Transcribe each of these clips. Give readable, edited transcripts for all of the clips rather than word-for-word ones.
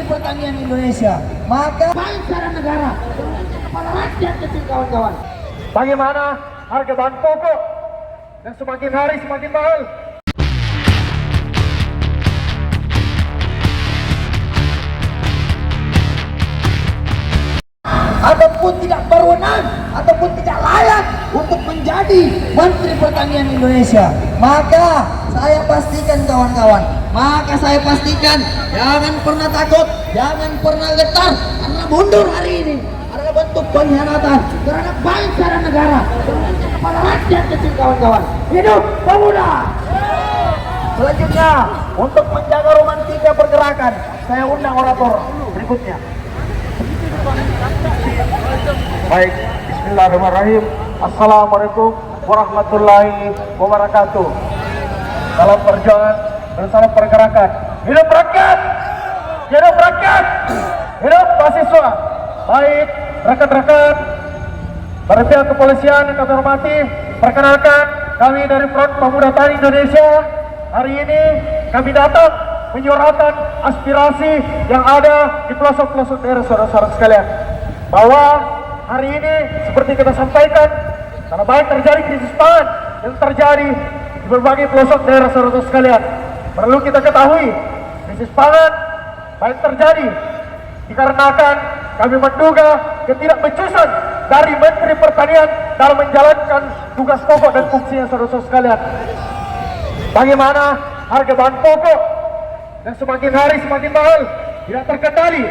Pertanian Indonesia, maka bangsa dan negara, kepala rakyat kecil kawan-kawan. Bagaimana harga bahan pokok yang semakin hari semakin mahal? Ataupun tidak berwenang, ataupun tidak layak untuk menjadi Menteri Pertanian Indonesia, maka saya pastikan kawan-kawan, jangan pernah takut, jangan pernah getar, karena mundur hari ini adalah bentuk pengkhianatan terhadap bangsa dan negara, terhadap kepala rakyat kecil kawan-kawan. Hidup pemuda! Selanjutnya, untuk menjaga romantika pergerakan, saya undang orator berikutnya. Baik, bismillahirrahmanirrahim. Assalamualaikum warahmatullahi wabarakatuh. Salam perjuangan dan salam pergerakan. Hidup rakyat! Hidup rakyat! Hidup mahasiswa! Baik, rekan-rekan dari pihak kepolisian yang kami hormati, perkenalkan kami dari Front Pemuda Tani Indonesia. Hari ini kami datang menyuarakan aspirasi yang ada di pelosok-pelosok daerah saudara-saudara sekalian, bahwa hari ini seperti kita sampaikan, karena baik terjadi krisis pangan yang terjadi di berbagai pelosok daerah saudara-saudara sekalian, perlu kita ketahui krisis pangan baik terjadi dikarenakan kami menduga ketidakbecusan dari Menteri Pertanian dalam menjalankan tugas pokok dan fungsinya saudara-saudara sekalian. Bagaimana harga bahan pokok yang semakin hari semakin mahal, tidak terkendali.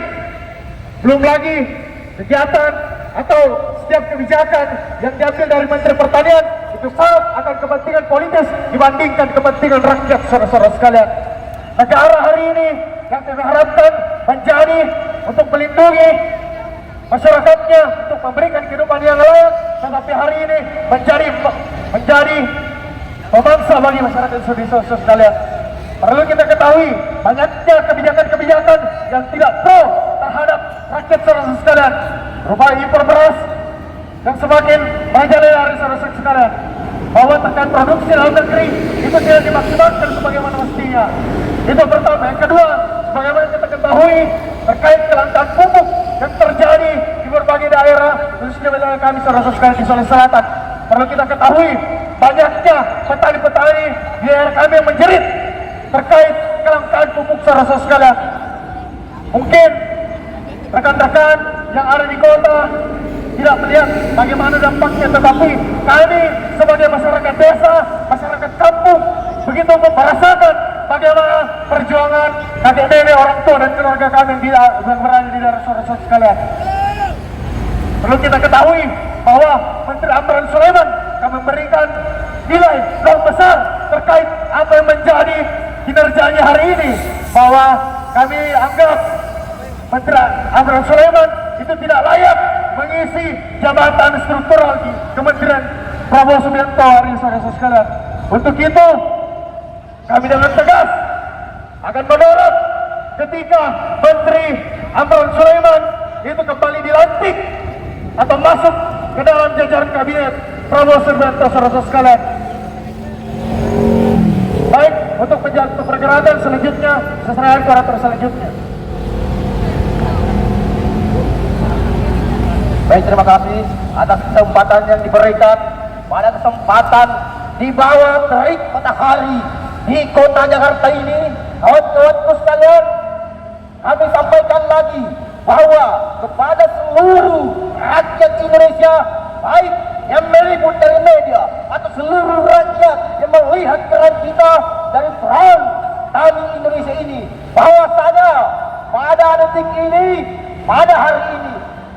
Belum lagi kegiatan atau setiap kebijakan yang diambil dari Menteri Pertanian itu sangat akan kepentingan politis dibandingkan kepentingan rakyat saudara-saudara sekalian. Negara hari ini yang kami harapkan menjadi untuk melindungi masyarakatnya, untuk memberikan kehidupan yang layak, tetapi hari ini menjadi pemangsa bagi masyarakat saudara-saudara sekalian. Perlu kita ketahui banyaknya kebijakan-kebijakan yang tidak pro terhadap rakyat saudara-saudara sekalian, berupa impor beras yang semakin merajalela saudara-saudara sekalian, bahwa tekan produksi dalam negeri itu tidak dimaksimalkan sebagaimana mestinya. Itu pertama. Yang kedua, sebagaimana kita ketahui terkait kelangkaan pupuk yang terjadi di berbagai daerah, khususnya wilayah kami saudara-saudara sekalian di Sulawesi Selatan. Perlu kita ketahui banyaknya petani-petani di daerah kami yang menjerit terkait kelangkaan pupuk saudara-saudara sekalian. Mungkin rekan-rekan yang ada di kota tidak melihat bagaimana dampaknya, tetapi kami sebagai masyarakat desa, masyarakat kampung begitu merasakan bagaimana perjuangan kakek nenek, orang tua dan keluarga kami yang berada di daerah saudara-saudara sekalian. Perlu kita ketahui bahwa Menteri Amran Sulaiman kami memberikan nilai yang besar terkait apa yang menjadi kinerjanya hari ini, bahwa kami anggap Menteri Amran Sulaiman itu tidak layak mengisi jabatan struktural di Kementerian Prabowo Subianto hari ini saudara-saudara sekalian. Untuk itu kami dengan tegas akan menolak ketika Menteri Amran Sulaiman itu kembali dilantik atau masuk ke dalam jajaran kabinet Prabowo Subianto saudara-saudara sekalian. Baik, untuk menjadi pergerakan selanjutnya, saya serahkan ke orator selanjutnya. Baik, terima kasih atas kesempatan yang diberikan. Pada kesempatan di bawah terik matahari di kota Jakarta ini, kawan-kawanku sekalian, kami sampaikan lagi bahwa kepada seluruh rakyat Indonesia, baik yang meliput dari media atau seluruh rakyat yang melihat peran kita dari Front Tani Indonesia ini, bahwasanya pada detik ini, pada hari ini,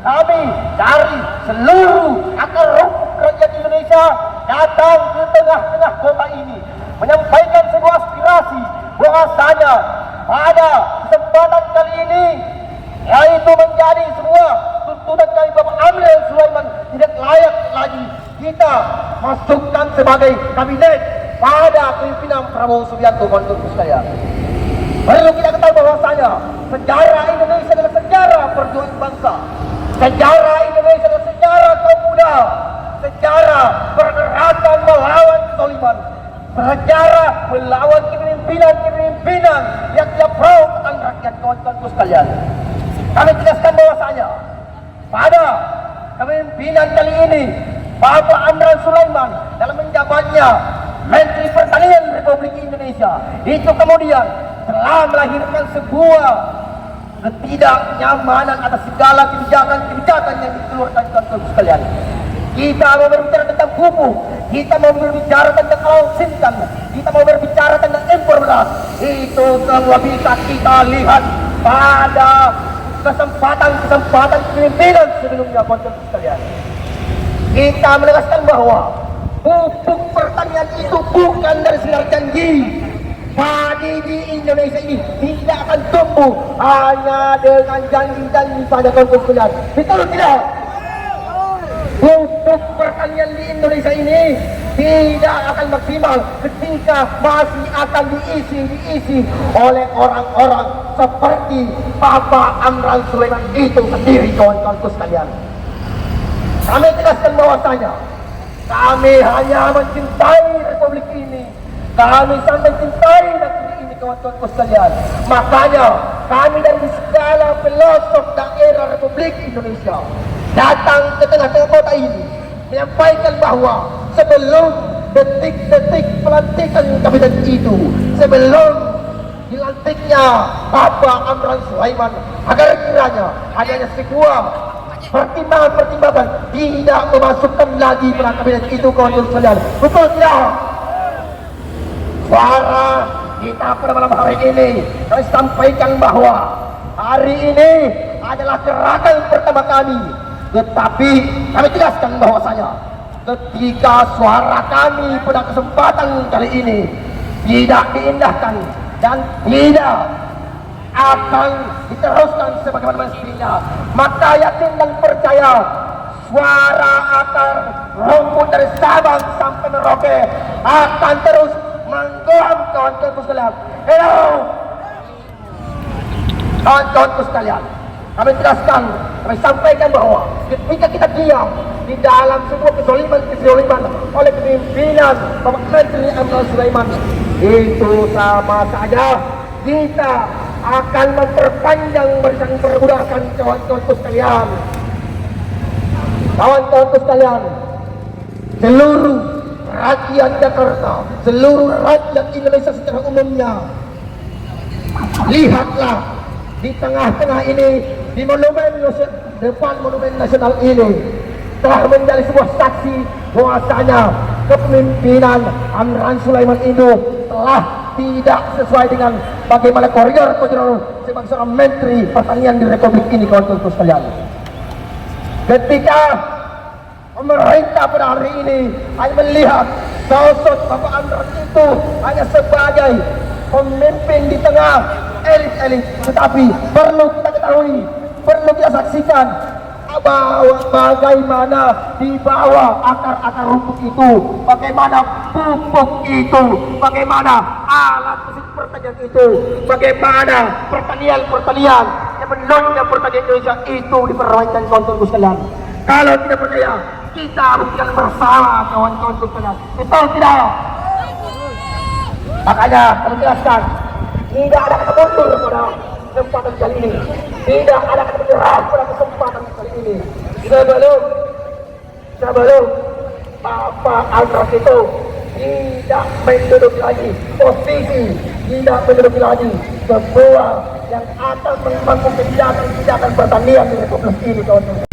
kami dari seluruh akar rumput rakyat Indonesia datang ke tengah-tengah kota ini menyampaikan sebuah aspirasi bahwasanya pada kesempatan kali ini, yaitu menjadi sebuah tuntutan kami Bapak Amran Sulaiman, tidak layak lagi kita masukkan sebagai kabinet pada pimpinan Prabowo Subianto. Menurut saya perlu kita ketahui bahwasanya sejarah Indonesia adalah sejarah perjuangan bangsa, sejarah Indonesia adalah sejarah kaum muda, sejarah pergerakan melawan kezaliman, sejarah melawan kepemimpinan yang tidak pro tentang rakyat. pertanian kawan-kawanku sekalian. Kami tegaskan bahwasanya pada kepemimpinan kali ini Bapak Amran Sulaiman dalam menjabatnya Menteri Pertanian Republik Indonesia itu kemudian telah melahirkan sebuah ketidaknyamanan atas segala kebijakan-kebijakan yang dikeluarkan kawan-kawanku sekalian. Kita mau berbicara tentang pupuk, kita mau berbicara tentang alsintan, kita mau berbicara tentang impor beras. Itu semua bisa kita lihat pada kesempatan kepemimpinan sebelumnya kawan-kawan sekalian. Kita menegaskan bahwa pupuk pertanian itu bukan dari sinar janji. Padi di Indonesia ini tidak akan tumbuh hanya dengan janji-janji saja kawan-kawan sekalian. Betul tidak? Pupuk pertanian di Indonesia ini tidak akan maksimal ketika masih akan diisi oleh orang-orang seperti Bapak Amran Sulaiman itu sendiri kawan-kawanku sekalian. Kami tegaskan bahwasanya kami hanya mencintai Republik ini. Kami sampai cintai negeri ini kawan-kawanku sekalian. Makanya kami dari segala pelosok daerah Republik Indonesia datang ke tengah-tengah kota ini menyampaikan bahwa sebelum detik-detik pelantikan kabinet itu, sebelum dilantiknya Bapak Amran Sulaiman, agar kiranya hanya sebuah pertimbangan-pertimbangan tidak memasukkan lagi pada kabinet itu kawan-kawan sekalian. Betul tidak? Suara kita pada malam hari ini kami sampaikan bahwa hari ini adalah gerakan pertama kami. Tetapi kami tegaskan bahwasanya ketika suara kami pada kesempatan kali ini tidak diindahkan dan tidak akan diteruskan sebagaimana mestinya, maka yakin dan percaya suara akar rumput dari Sabang sampai Merauke akan terus menggelam kawan-kawanku sekalian. Hello kawan-kawanku sekalian, kami jelaskan, kami sampaikan bahwa ketika kita diam di dalam sebuah kezaliman oleh kepimpinan Bapak Menteri Amran Sulaiman, itu sama saja kita akan memperpanjang barisan perbudakan kawan-kawanku sekalian. Kawan-kawanku sekalian, seluruh rakyat Jakarta, seluruh rakyat Indonesia secara umumnya, lihatlah di tengah-tengah ini, di depan monumen nasional ini telah menjadi sebuah saksi bahwasanya kepemimpinan Amran Sulaiman itu telah tidak sesuai dengan bagaimana koridor sebagai seorang Menteri Pertanian di Republik ini kawan-kawan sekalian. Ketika pemerintah pada hari ini hanya melihat sosok Bapak Amran itu hanya sebagai pemimpin di tengah elit-elit, tetapi perlu kita ketahui, perlu kita saksikan bahwa bagaimana di bawah akar-akar rumput itu, bagaimana pupuk itu, bagaimana alat mesin pertanian itu, bagaimana pertanian yang menunjang pertanian Indonesia itu dipermainkan kawan-kawan sekalian. Kalau tidak percaya, kita buktikan bersama kawan-kawan sekalian. Betul tidak? Makanya kami jelaskan, tidak ada kata mundur pada kesempatan kali ini, tidak ada kata menyerah pada kesempatan kali ini. Sebelum Bapak Amran itu tidak menduduki lagi posisi, tidak menduduki lagi sebuah yang akan mengemban kebijakan pertanian di Republik ini kawan-kawan.